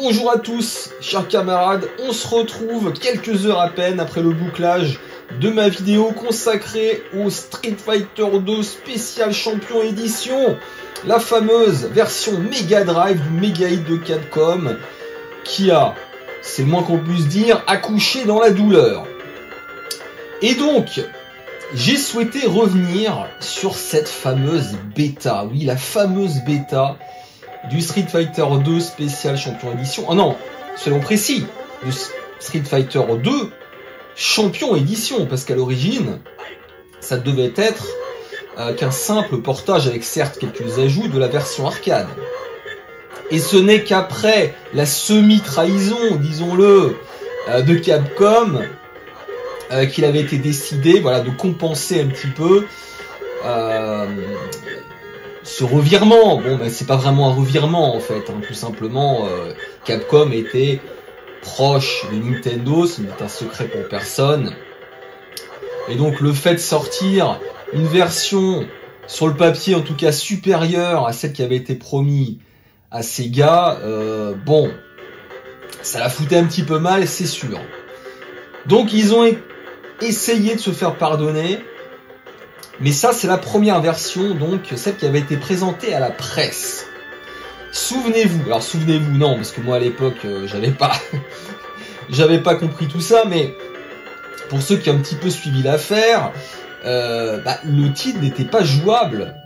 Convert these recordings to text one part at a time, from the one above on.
Bonjour à tous, chers camarades, on se retrouve quelques heures à peine après le bouclage de ma vidéo consacrée au Street Fighter 2 Spécial Champion Édition, la fameuse version Mega Drive du Mega Hit de Capcom, qui a, c'est le moins qu'on puisse dire, accouché dans la douleur. Et donc, j'ai souhaité revenir sur cette fameuse bêta, oui, la fameuse bêta du Street Fighter 2 Spécial Champion Édition. Oh non, soyons précis, de Street Fighter 2 Champion Édition, parce qu'à l'origine, ça devait être qu'un simple portage avec certes quelques ajouts de la version arcade. Et ce n'est qu'après la semi-trahison, disons-le, de Capcom, qu'il avait été décidé, voilà, de compenser un petit peu ce revirement. Bon, ben c'est pas vraiment un revirement en fait, hein. Tout simplement, Capcom était proche de Nintendo, ce n'est un secret pour personne. Et donc le fait de sortir une version sur le papier en tout cas supérieure à celle qui avait été promise à Sega, bon, ça la foutait un petit peu mal, c'est sûr. Donc ils ont essayé de se faire pardonner. Mais ça, c'est la première version, donc celle qui avait été présentée à la presse. Souvenez-vous, alors souvenez-vous, non, parce que moi à l'époque, j'avais pas compris tout ça, mais pour ceux qui ont un petit peu suivi l'affaire, le titre n'était pas jouable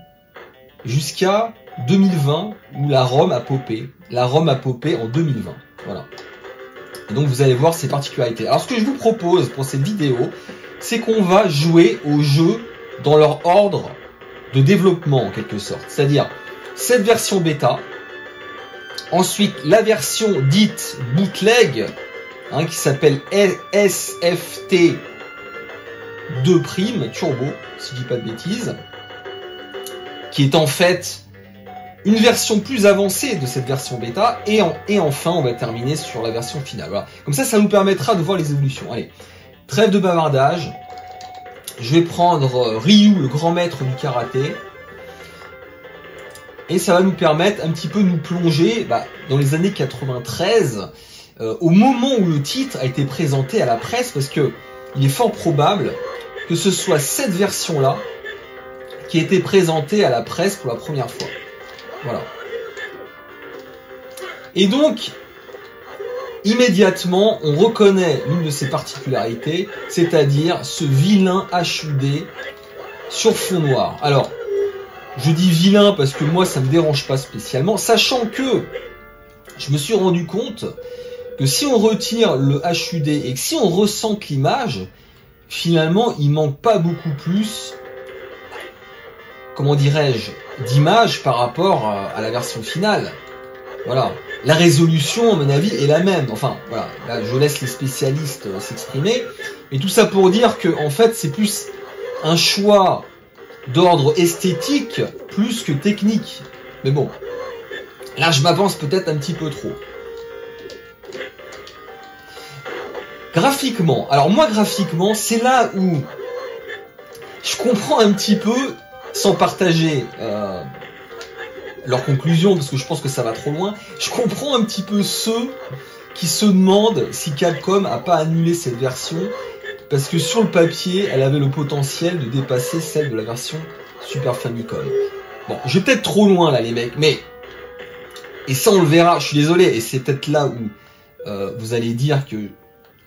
jusqu'à 2020, où la ROM a popé. La ROM a popé en 2020, voilà. Et donc vous allez voir ses particularités. Alors ce que je vous propose pour cette vidéo, c'est qu'on va jouer au jeu dans leur ordre de développement en quelque sorte. C'est-à-dire cette version bêta, ensuite la version dite bootleg, hein, qui s'appelle SFT 2 Prime Turbo, si je dis pas de bêtises, qui est en fait une version plus avancée de cette version bêta, et enfin on va terminer sur la version finale. Voilà. Comme ça nous permettra de voir les évolutions. Allez, trêve de bavardage. Je vais prendre Ryu, le grand maître du karaté. Et ça va nous permettre un petit peu de nous plonger dans les années 93, au moment où le titre a été présenté à la presse, parce que il est fort probable que ce soit cette version-là qui a été présentée à la presse pour la première fois. Voilà. Et donc, immédiatement, on reconnaît l'une de ses particularités, c'est-à-dire ce vilain HUD sur fond noir. Alors, je dis vilain parce que moi, ça me dérange pas spécialement, sachant que je me suis rendu compte que si on retire le HUD et que si on ressent l'image, finalement, il manque pas beaucoup plus, comment dirais-je, d'image par rapport à la version finale. Voilà. La résolution, à mon avis, est la même. Enfin, voilà. Là, je laisse les spécialistes s'exprimer. Et tout ça pour dire que, en fait, c'est plus un choix d'ordre esthétique plus que technique. Mais bon. Là, je m'avance peut-être un petit peu trop. Graphiquement. Alors, moi, graphiquement, c'est là où je comprends un petit peu, sans partager leur conclusion, parce que je pense que ça va trop loin, je comprends un petit peu ceux qui se demandent si Capcom a pas annulé cette version, parce que sur le papier, elle avait le potentiel de dépasser celle de la version Super Famicom. Bon, je vais peut-être trop loin là les mecs, mais, et ça on le verra, je suis désolé, et c'est peut-être là où vous allez dire que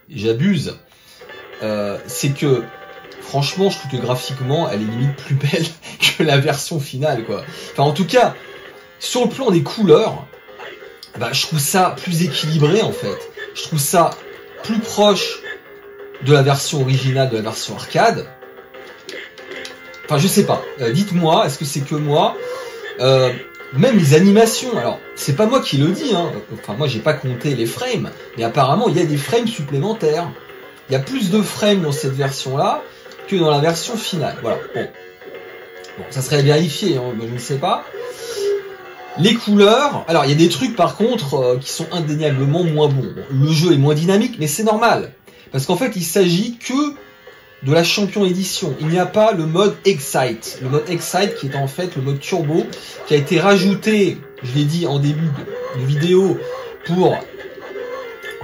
j'abuse, c'est que franchement, je trouve que graphiquement, elle est limite plus belle que la version finale, quoi. Enfin, en tout cas, sur le plan des couleurs, je trouve ça plus équilibré, en fait. Je trouve ça plus proche de la version originale, de la version arcade. Enfin, je sais pas. Dites-moi, est-ce que c'est que moi? Même les animations, alors, c'est pas moi qui le dis, hein. Enfin, moi, j'ai pas compté les frames, mais apparemment, il y a des frames supplémentaires. Il y a plus de frames dans cette version-là que dans la version finale. Voilà. Bon, ça serait à vérifier, hein, je ne sais pas. Les couleurs, alors il y a des trucs par contre qui sont indéniablement moins bons. Le jeu est moins dynamique, mais c'est normal. Parce qu'en fait, il s'agit que de la Champion Édition. Il n'y a pas le mode Excite. Le mode Excite qui est en fait le mode turbo, qui a été rajouté, je l'ai dit en début de vidéo, pour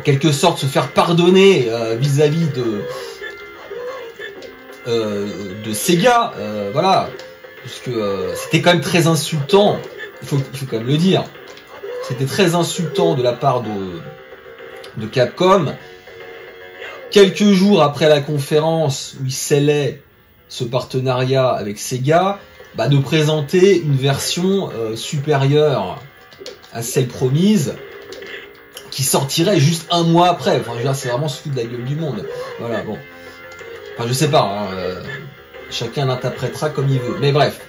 quelque sorte se faire pardonner vis-à-vis de Sega, voilà, puisque c'était quand même très insultant, il faut quand même le dire, c'était très insultant de la part de Capcom, quelques jours après la conférence où il scellait ce partenariat avec Sega, bah, de présenter une version supérieure à celle promise, qui sortirait juste un mois après. Enfin, je veux dire, c'est vraiment se foutre de la gueule du monde. Voilà, bon. Enfin, je sais pas, hein, chacun l'interprétera comme il veut. Mais bref.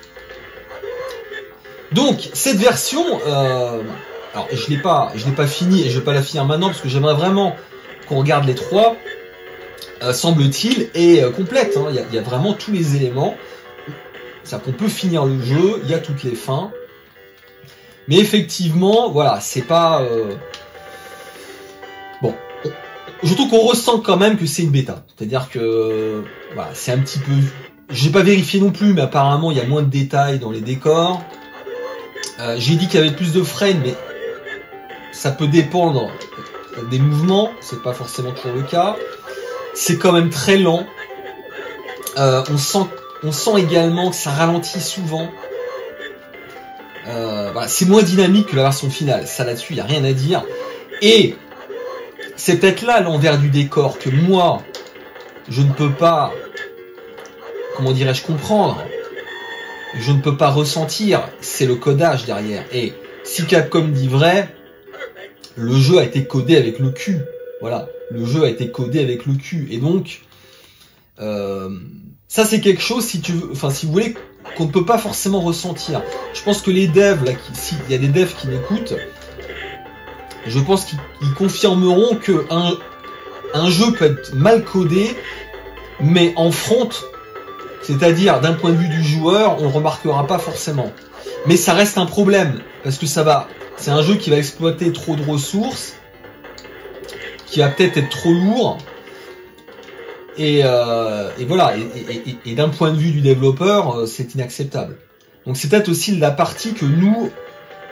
Donc, cette version, alors je l'ai pas fini et je vais pas la finir maintenant parce que j'aimerais vraiment qu'on regarde les trois. Semble-t-il, est complète. Hein. Il y a vraiment tous les éléments. C'est-à-dire qu'on peut finir le jeu, il y a toutes les fins. Mais effectivement, voilà, c'est pas... Bon, je trouve qu'on ressent quand même que c'est une bêta. C'est-à-dire que voilà, c'est un petit peu... J'ai pas vérifié non plus, mais apparemment il y a moins de détails dans les décors. J'ai dit qu'il y avait plus de frames, mais ça peut dépendre des mouvements. C'est pas forcément toujours le cas. C'est quand même très lent. On sent également que ça ralentit souvent. Voilà, c'est moins dynamique que la version finale. Ça là-dessus, il n'y a rien à dire. Et c'est peut-être là l'envers du décor que moi, je ne peux pas, comment dirais-je, comprendre. Je ne peux pas ressentir. C'est le codage derrière. Et si Capcom dit vrai, le jeu a été codé avec le cul. Voilà, le jeu a été codé avec le cul. Et donc, ça c'est quelque chose, si tu veux, enfin si vous voulez, qu'on ne peut pas forcément ressentir. Je pense que les devs, là, s'il y a des devs qui m'écoutent, je pense qu'ils confirmeront que un jeu peut être mal codé, mais en front, c'est-à-dire d'un point de vue du joueur, on ne remarquera pas forcément. Mais ça reste un problème, parce que c'est un jeu qui va exploiter trop de ressources, qui va peut-être être trop lourd, et voilà, et d'un point de vue du développeur, c'est inacceptable. Donc c'est peut-être aussi la partie que nous,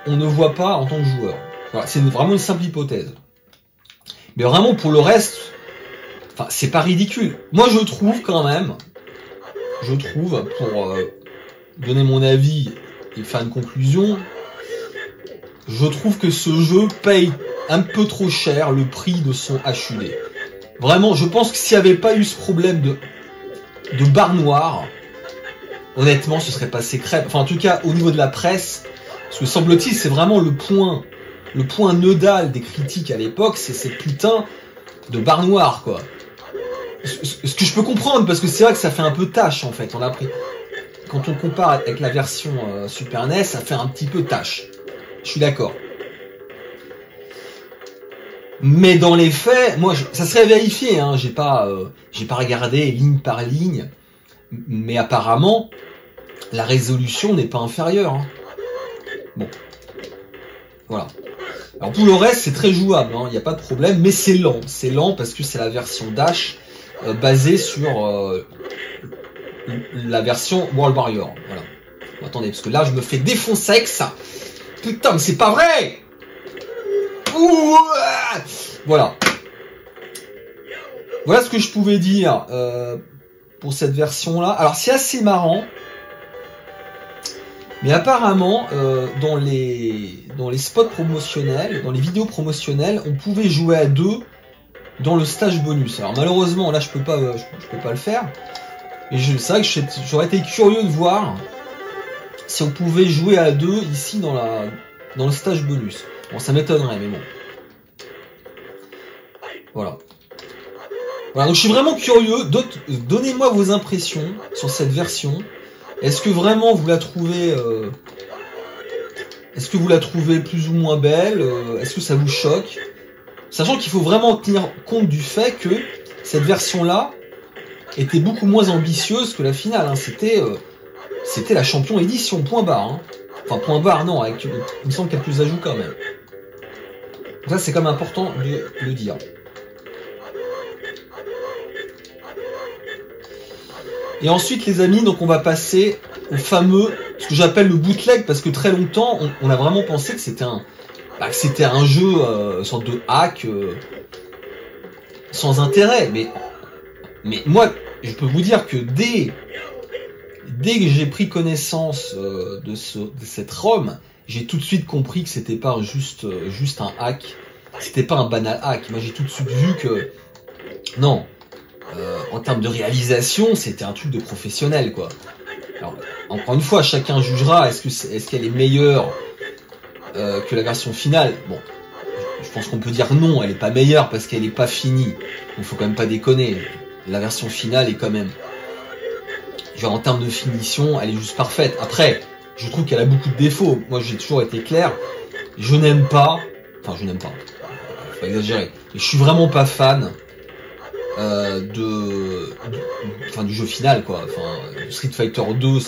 on ne voit pas en tant que joueur. Voilà, c'est vraiment une simple hypothèse. Mais vraiment pour le reste, enfin c'est pas ridicule. Moi je trouve quand même, pour donner mon avis et faire une conclusion, je trouve que ce jeu paye un peu trop cher le prix de son HUD. Vraiment, je pense que s'il n'y avait pas eu ce problème de barre noire, honnêtement, ce serait passé crème. Enfin, en tout cas, au niveau de la presse, parce que semble-t-il, c'est vraiment le point nodal des critiques à l'époque, c'est cette putain de barre noire, quoi. Ce que je peux comprendre, parce que c'est vrai que ça fait un peu tâche, en fait. On a pris, quand on compare avec la version Super NES, ça fait un petit peu tâche. Je suis d'accord. Mais dans les faits, moi, ça serait vérifié, hein, j'ai pas regardé ligne par ligne, mais apparemment, la résolution n'est pas inférieure. Hein. Bon, voilà. Alors pour le reste, c'est très jouable, il n'y a pas de problème, mais c'est lent parce que c'est la version Dash basée sur la version World Warrior. Voilà. Bon, attendez, parce que là, je me fais défoncer avec ça. Putain, mais c'est pas vrai! Ouh, voilà. Voilà ce que je pouvais dire pour cette version-là. Alors c'est assez marrant, mais apparemment dans les spots promotionnels, dans les vidéos promotionnelles, on pouvait jouer à deux dans le stage bonus. Alors malheureusement là je peux pas le faire. Mais c'est vrai que j'aurais été curieux de voir si on pouvait jouer à deux ici dans le stage bonus. Bon, ça m'étonnerait, mais bon. Voilà. Voilà, donc je suis vraiment curieux. Donnez-moi vos impressions sur cette version. Est-ce que vraiment vous la trouvez plus ou moins belle? Est-ce que ça vous choque? Sachant qu'il faut vraiment tenir compte du fait que cette version-là était beaucoup moins ambitieuse que la finale. Hein. C'était la champion édition, point barre. Hein. Enfin, point barre, non, il me semble qu'il y a plus d'ajouts quand même. Donc ça, c'est quand même important de le dire. Et ensuite, les amis, donc on va passer au fameux, ce que j'appelle le bootleg, parce que très longtemps, on a vraiment pensé que c'était un jeu, une sorte de hack, sans intérêt. Mais moi, je peux vous dire que dès que j'ai pris connaissance de cette ROM, j'ai tout de suite compris que c'était pas juste un hack, c'était pas un banal hack. Moi, j'ai tout de suite vu que non, en termes de réalisation, c'était un truc de professionnel, quoi. Alors, encore une fois, chacun jugera est-ce qu'elle est meilleure que la version finale. Bon, je pense qu'on peut dire non, elle est pas meilleure parce qu'elle est pas finie. Il faut quand même pas déconner. La version finale est quand même, genre en termes de finition, elle est juste parfaite. Après, je trouve qu'elle a beaucoup de défauts. Moi, j'ai toujours été clair. Je n'aime pas, faut pas exagérer. Mais je suis vraiment pas fan du jeu final, quoi. Enfin, Street Fighter 2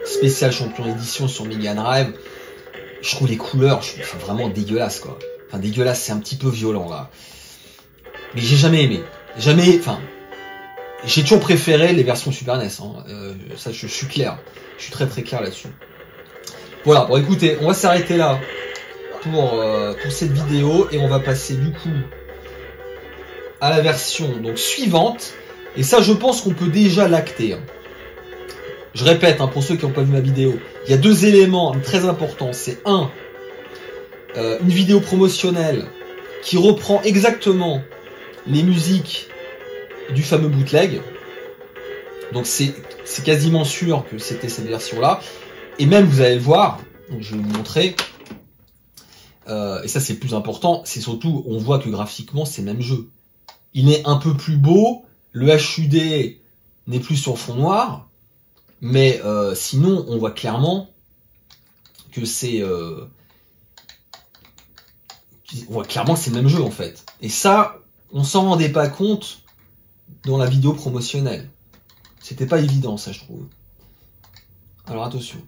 spécial champion édition sur Mega Drive. Je trouve les couleurs, c'est vraiment dégueulasse, quoi. Enfin, dégueulasse, c'est un petit peu violent, là. Mais j'ai jamais aimé. J'ai toujours préféré les versions Super NES, hein. Ça, je suis clair. Je suis très très clair là-dessus. Voilà, bon écoutez, on va s'arrêter là pour cette vidéo et on va passer du coup à la version donc suivante. Et ça, je pense qu'on peut déjà l'acter. Je répète, hein, pour ceux qui n'ont pas vu ma vidéo, il y a deux éléments très importants. C'est une vidéo promotionnelle qui reprend exactement les musiques du fameux bootleg. Donc c'est quasiment sûr que c'était cette version-là. Et même, vous allez le voir, donc je vais vous montrer. Et ça, c'est le plus important. C'est surtout, on voit que graphiquement, c'est le même jeu. Il est un peu plus beau. Le HUD n'est plus sur fond noir. Mais sinon, on voit clairement que c'est... on voit clairement que c'est le même jeu, en fait. Et ça, on s'en rendait pas compte dans la vidéo promotionnelle. C'était pas évident, ça, je trouve. Alors, attention.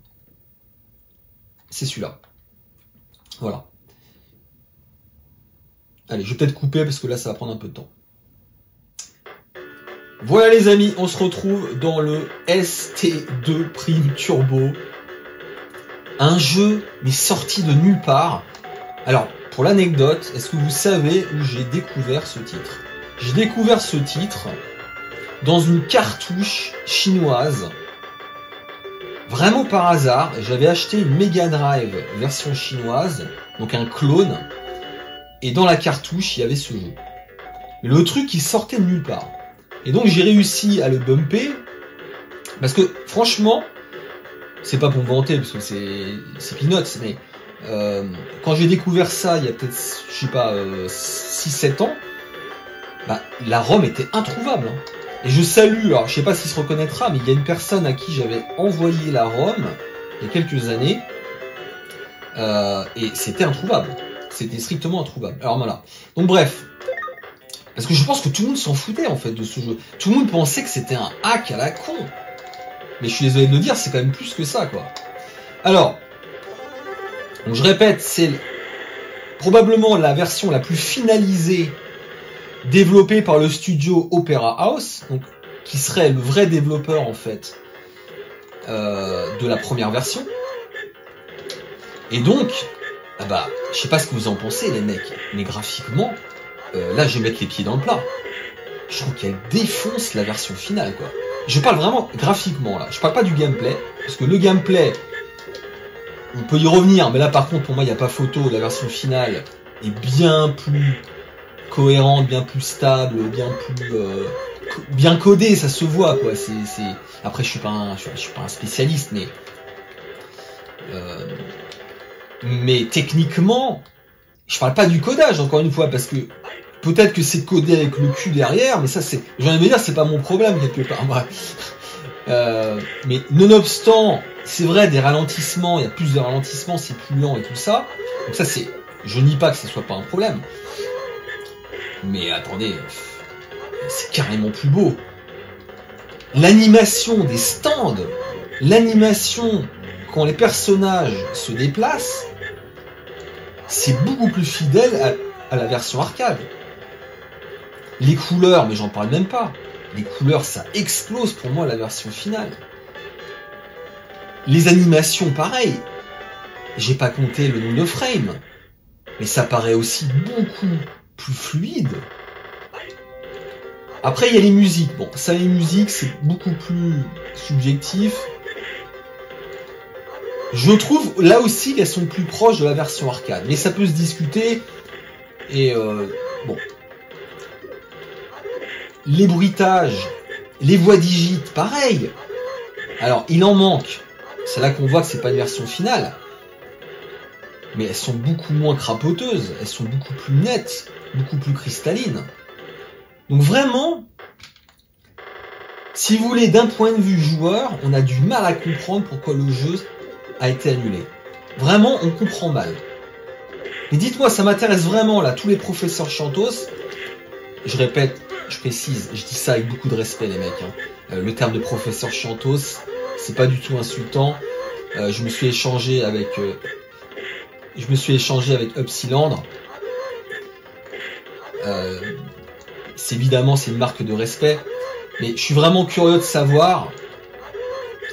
C'est celui-là. Voilà. Allez, je vais peut-être couper parce que là, ça va prendre un peu de temps. Voilà les amis, on se retrouve dans le ST2 Prime Turbo. Un jeu, mais sorti de nulle part. Alors, pour l'anecdote, est-ce que vous savez où j'ai découvert ce titre? J'ai découvert ce titre dans une cartouche chinoise. Vraiment par hasard, j'avais acheté une Mega Drive version chinoise, donc un clone, et dans la cartouche, il y avait ce jeu. Mais le truc, il sortait de nulle part. Et donc j'ai réussi à le bumper, parce que franchement, c'est pas pour me vanter, parce que c'est peanuts, mais quand j'ai découvert ça, il y a peut-être, je sais pas, 6-7 ans, bah, la ROM était introuvable. Hein. Et je salue, alors je sais pas s'il se reconnaîtra, mais il y a une personne à qui j'avais envoyé la ROM, il y a quelques années, et c'était introuvable. C'était strictement introuvable. Alors voilà. Donc bref. Parce que je pense que tout le monde s'en foutait en fait de ce jeu. Tout le monde pensait que c'était un hack à la con. Mais je suis désolé de le dire, c'est quand même plus que ça, quoi. Alors, donc je répète, c'est probablement la version la plus finalisée développée par le studio Opera House, donc, qui serait le vrai développeur en fait de la première version. Et donc, ah bah, je sais pas ce que vous en pensez les mecs, mais graphiquement, là je vais mettre les pieds dans le plat. Je trouve qu'elle défonce la version finale, quoi. Je parle vraiment graphiquement là, je parle pas du gameplay, parce que le gameplay, on peut y revenir, mais là par contre pour moi il n'y a pas photo, la version finale est bien plus cohérente, bien plus stable, bien plus bien codée, ça se voit quoi. Après je suis pas un spécialiste, mais techniquement, je parle pas du codage encore une fois, parce que peut-être que c'est codé avec le cul derrière, mais ça c'est, j'ai envie de me dire, c'est pas mon problème quelque part. Bref. Mais nonobstant, c'est vrai, des ralentissements, il y a plus de ralentissements, c'est plus lent et tout ça. Donc ça c'est, je nie pas que ce soit pas un problème. Mais attendez, c'est carrément plus beau. L'animation des stands, l'animation quand les personnages se déplacent, c'est beaucoup plus fidèle à la version arcade. Les couleurs, mais j'en parle même pas. Les couleurs, ça explose pour moi la version finale. Les animations, pareil. J'ai pas compté le nombre de frames, mais ça paraît aussi beaucoup plus fluide. Après, il y a les musiques. Bon, ça, les musiques, c'est beaucoup plus subjectif. Je trouve, là aussi, qu'elles sont plus proches de la version arcade. Mais ça peut se discuter. Et, bon. Les bruitages, les voix digites, pareil. Alors, il en manque. C'est là qu'on voit que c'est pas une version finale. Mais elles sont beaucoup moins crapoteuses. Elles sont beaucoup plus nettes, beaucoup plus cristallines. Donc vraiment, si vous voulez, d'un point de vue joueur, on a du mal à comprendre pourquoi le jeu a été annulé. Vraiment, on comprend mal. Mais dites-moi, ça m'intéresse vraiment, là, tous les professeurs Chantos. Je répète, je précise, je dis ça avec beaucoup de respect, les mecs. Hein. Le terme de professeur Chantos, c'est pas du tout insultant. Je me suis échangé avec Upsilandre. C'est évidemment, c'est une marque de respect. Mais je suis vraiment curieux de savoir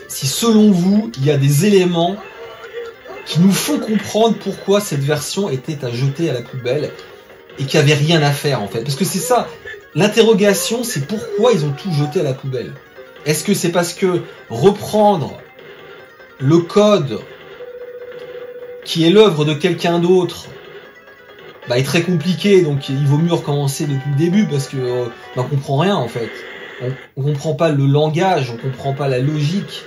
si, selon vous, il y a des éléments qui nous font comprendre pourquoi cette version était à jeter à la poubelle et qu'il n'y avait rien à faire, en fait. Parce que c'est ça, l'interrogation, c'est pourquoi ils ont tout jeté à la poubelle. Est-ce que c'est parce que reprendre le code qui est l'œuvre de quelqu'un d'autre est très compliqué, donc il vaut mieux recommencer depuis le début parce que on comprend rien, en fait. On comprend pas le langage, on comprend pas la logique.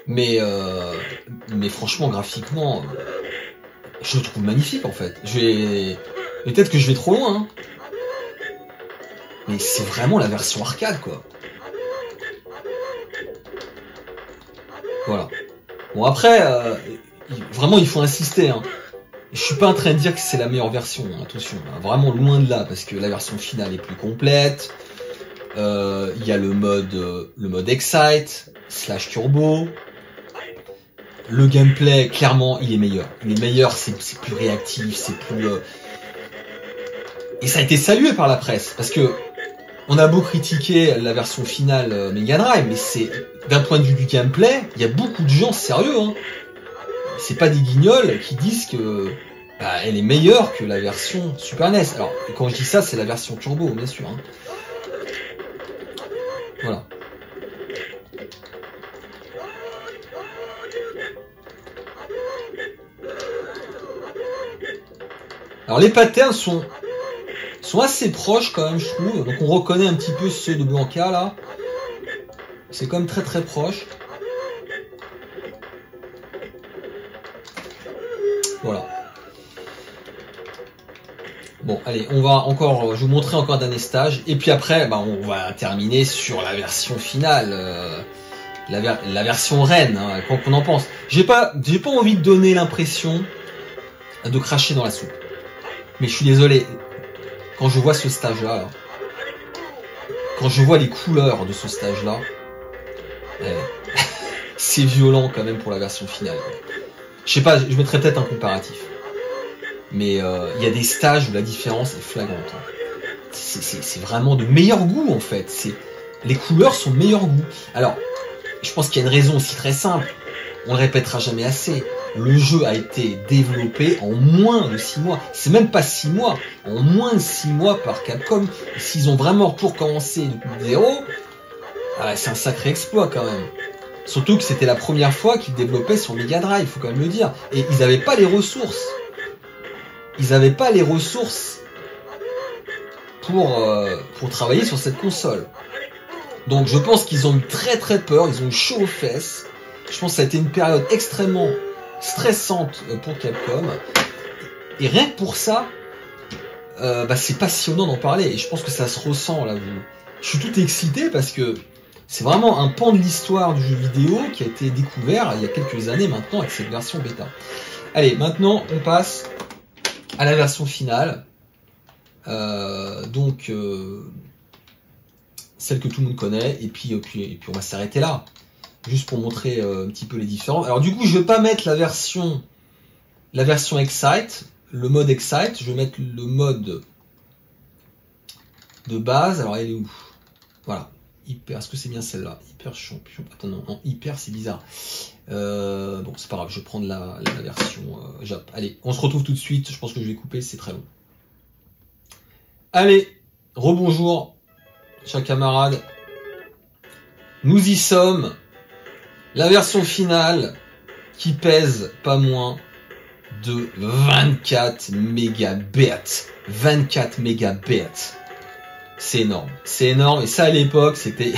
Mais franchement, graphiquement, je le trouve magnifique, en fait. Peut-être que je vais trop loin, hein. Mais c'est vraiment la version arcade, quoi. Voilà. Bon, après, vraiment, il faut insister, hein. Je suis pas en train de dire que c'est la meilleure version, hein, attention, hein, vraiment loin de là, parce que la version finale est plus complète. Il y a le mode Excite / Turbo. Le gameplay, clairement, il est meilleur. Il est meilleur, c'est plus réactif, c'est plus... Et ça a été salué par la presse, parce que on a beau critiquer la version finale Mega Drive, mais c'est d'un point de vue du gameplay, il y a beaucoup de gens sérieux, hein. C'est pas des guignols qui disent que elle est meilleure que la version Super NES. Alors, quand je dis ça, c'est la version Turbo, bien sûr. Hein. Voilà. Alors, les patterns sont assez proches quand même, je trouve. Donc, on reconnaît un petit peu ceux de Blanca, là. C'est quand même très très proche. Voilà. Bon, allez, on va encore, je vais vous montrer encore un dernier stage, et puis après, on va terminer sur la version finale, la version reine, hein, quoi qu'on en pense. J'ai pas envie de donner l'impression de cracher dans la soupe, mais je suis désolé, quand je vois ce stage-là, quand je vois les couleurs de ce stage-là, c'est violent quand même pour la version finale. Je sais pas, je mettrais peut-être un comparatif. Mais il y a des stages où la différence est flagrante. C'est vraiment de meilleur goût, en fait. Les couleurs sont de meilleur goût. Alors, je pense qu'il y a une raison aussi très simple. On le répétera jamais assez. Le jeu a été développé en moins de 6 mois. C'est même pas 6 mois. En moins de 6 mois par Capcom. S'ils ont vraiment tout recommencé depuis zéro, c'est un sacré exploit quand même. Surtout que c'était la première fois qu'ils développaient sur Mega Drive, faut quand même le dire. Et ils n'avaient pas les ressources. Ils n'avaient pas les ressources pour travailler sur cette console. Donc je pense qu'ils ont eu très très peur, ils ont eu chaud aux fesses. Je pense que ça a été une période extrêmement stressante pour Capcom. Et rien que pour ça, c'est passionnant d'en parler. Et je pense que ça se ressent là. Je suis tout excité parce que c'est vraiment un pan de l'histoire du jeu vidéo qui a été découvert il y a quelques années maintenant avec cette version bêta. Allez, maintenant on passe à la version finale. Donc celle que tout le monde connaît. Et puis on va s'arrêter là. Juste pour montrer un petit peu les différences. Alors du coup, je vais pas mettre la version Excite, le mode Excite. Je vais mettre le mode de base. Alors elle est où? Voilà. Hyper, est-ce que c'est bien celle-là? Hyper champion. Attends, non, hyper, c'est bizarre. Bon, c'est pas grave, je vais prendre la version Jap. Allez, on se retrouve tout de suite. Je pense que je vais couper, c'est très long. Allez, rebonjour, chers camarades. Nous y sommes. La version finale qui pèse pas moins de 24 mégabits. 24 mégabits. C'est énorme. C'est énorme. Et ça, à l'époque, c'était...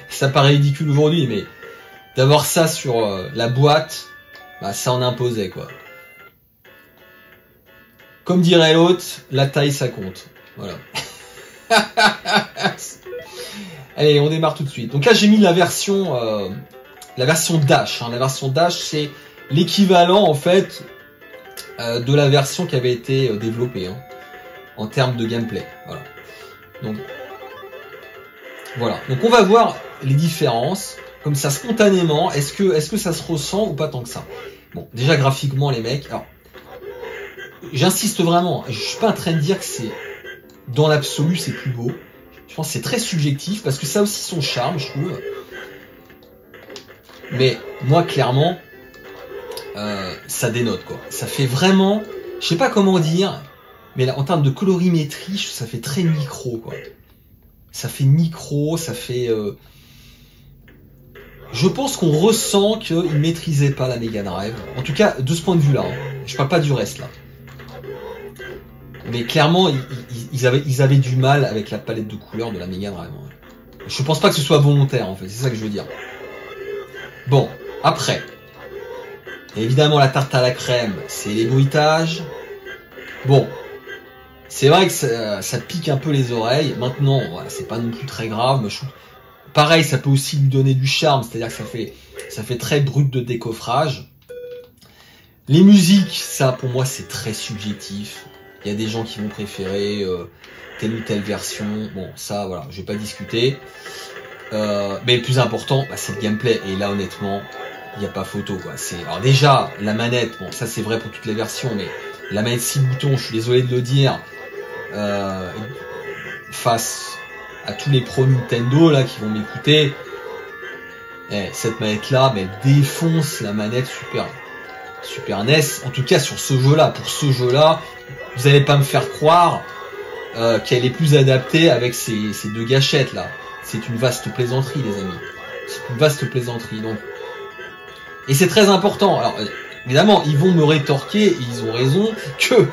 ça paraît ridicule aujourd'hui, mais d'avoir ça sur la boîte, bah, ça en imposait, quoi. Comme dirait l'autre, la taille, ça compte. Voilà. Allez, on démarre tout de suite. Donc là, j'ai mis la version Dash. Hein. La version Dash, c'est l'équivalent, en fait, de la version qui avait été développée, hein, en termes de gameplay. Voilà. Donc, voilà. Donc, on va voir les différences, comme ça, spontanément. Est-ce que ça se ressent ou pas tant que ça? Bon, déjà, graphiquement, les mecs... Alors, j'insiste vraiment. Je suis pas en train de dire que c'est... Dans l'absolu, c'est plus beau. Je pense que c'est très subjectif, parce que ça a aussi son charme, je trouve. Mais, moi, clairement... ça dénote, quoi. Ça fait vraiment... Je sais pas comment dire... Mais là, en termes de colorimétrie, ça fait très micro, quoi. Ça fait micro, ça fait... Je pense qu'on ressent qu'ils ne maîtrisaient pas la Mega Drive. En tout cas, de ce point de vue-là. Hein. Je parle pas du reste, là. Mais clairement, ils avaient du mal avec la palette de couleurs de la Mega Drive. Hein. Je pense pas que ce soit volontaire, en fait. C'est ça que je veux dire. Bon, après. Évidemment, la tarte à la crème, c'est les bruitages. Bon. C'est vrai que ça pique un peu les oreilles. Maintenant, voilà, c'est pas non plus très grave. Pareil, ça peut aussi lui donner du charme. C'est-à-dire que ça fait très brut de décoffrage. Les musiques, ça, pour moi, c'est très subjectif. Il y a des gens qui vont préférer telle ou telle version. Bon, ça, voilà, je vais pas discuter. Mais le plus important, bah, c'est le gameplay. Et là, honnêtement, il n'y a pas photo, quoi. Alors déjà, la manette, bon, ça c'est vrai pour toutes les versions, mais la manette 6 boutons, je suis désolé de le dire, face à tous les pros Nintendo là qui vont m'écouter, cette manette là, mais elle défonce la manette Super NES. En tout cas sur ce jeu là, pour ce jeu là, vous n'allez pas me faire croire qu'elle est plus adaptée avec ces deux gâchettes là. C'est une vaste plaisanterie, les amis. C'est une vaste plaisanterie. Donc, et c'est très important. Alors évidemment, ils vont me rétorquer, et ils ont raison, que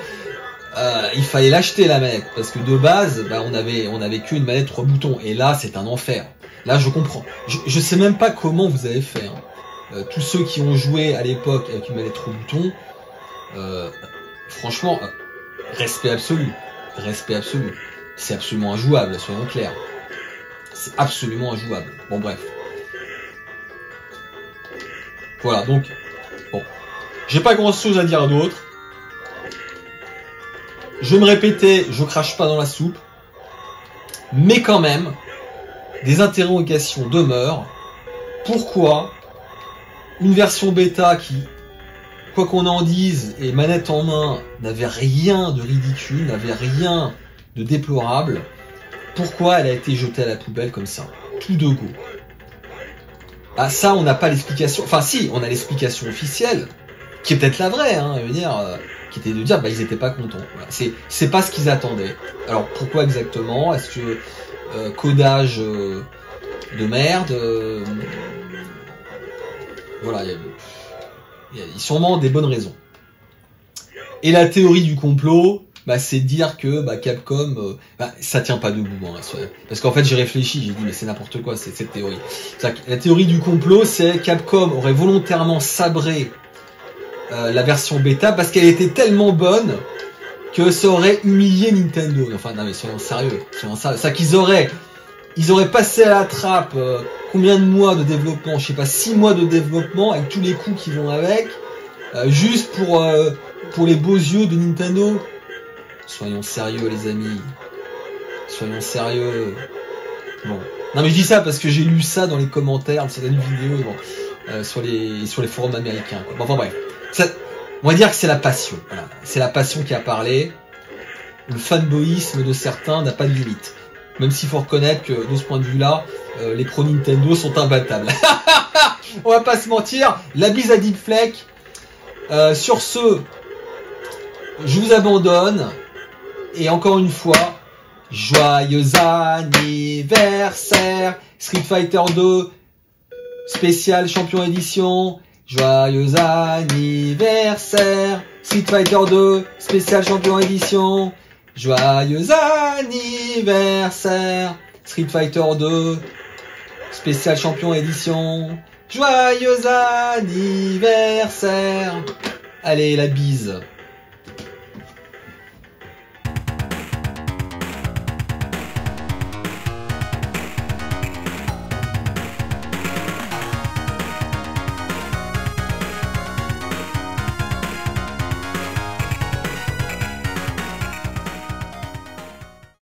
il fallait l'acheter la manette, parce que de base, bah, on avait qu'une manette 3 boutons, et là c'est un enfer. Là je comprends. Je sais même pas comment vous avez fait. Hein. Tous ceux qui ont joué à l'époque avec une manette 3 boutons, franchement, respect absolu. Respect absolu. C'est absolument injouable, soyons clairs. C'est absolument injouable. Bon bref. Voilà, donc, bon. J'ai pas grand chose à dire d'autre. Je vais me répéter, je crache pas dans la soupe. Mais quand même, des interrogations demeurent. Pourquoi une version bêta qui, quoi qu'on en dise, et manette en main, n'avait rien de ridicule, n'avait rien de déplorable, pourquoi elle a été jetée à la poubelle comme ça, tout de go? Ah ça, on n'a pas l'explication. Enfin si, on a l'explication officielle, qui est peut-être la vraie, hein, je veux dire, qui était de dire, bah ils étaient pas contents. Voilà. C'est pas ce qu'ils attendaient. Alors pourquoi exactement? Est-ce que codage de merde? Voilà, il y a sûrement des bonnes raisons. Et la théorie du complot, bah, c'est de dire que bah, Capcom, ça tient pas debout. Hein, parce qu'en fait, j'ai réfléchi, j'ai dit, mais c'est n'importe quoi, c'est cette théorie. La théorie du complot, c'est Capcom aurait volontairement sabré la version bêta parce qu'elle était tellement bonne que ça aurait humilié Nintendo. Enfin, non mais soyons sérieux. Ça qu'ils auraient passé à la trappe combien de mois de développement? Je sais pas, 6 mois de développement avec tous les coûts qui vont avec, juste pour les beaux yeux de Nintendo. Soyons sérieux, les amis. Soyons sérieux. Bon. Non mais je dis ça parce que j'ai lu ça dans les commentaires de certaines vidéos, bon, sur les forums américains. Quoi. Bon, enfin bref. On va dire que c'est la passion. Voilà. C'est la passion qui a parlé. Le fanboyisme de certains n'a pas de limite. Même s'il faut reconnaître que de ce point de vue-là, les pros Nintendo sont imbattables. On va pas se mentir. La bise à Deep Fleck. Sur ce, je vous abandonne. Et encore une fois, Joyeux anniversaire, Street Fighter 2, spécial champion édition. Joyeux anniversaire, Street Fighter 2, spécial champion édition. Joyeux anniversaire, Street Fighter 2, spécial champion édition. Joyeux anniversaire. Allez, la bise.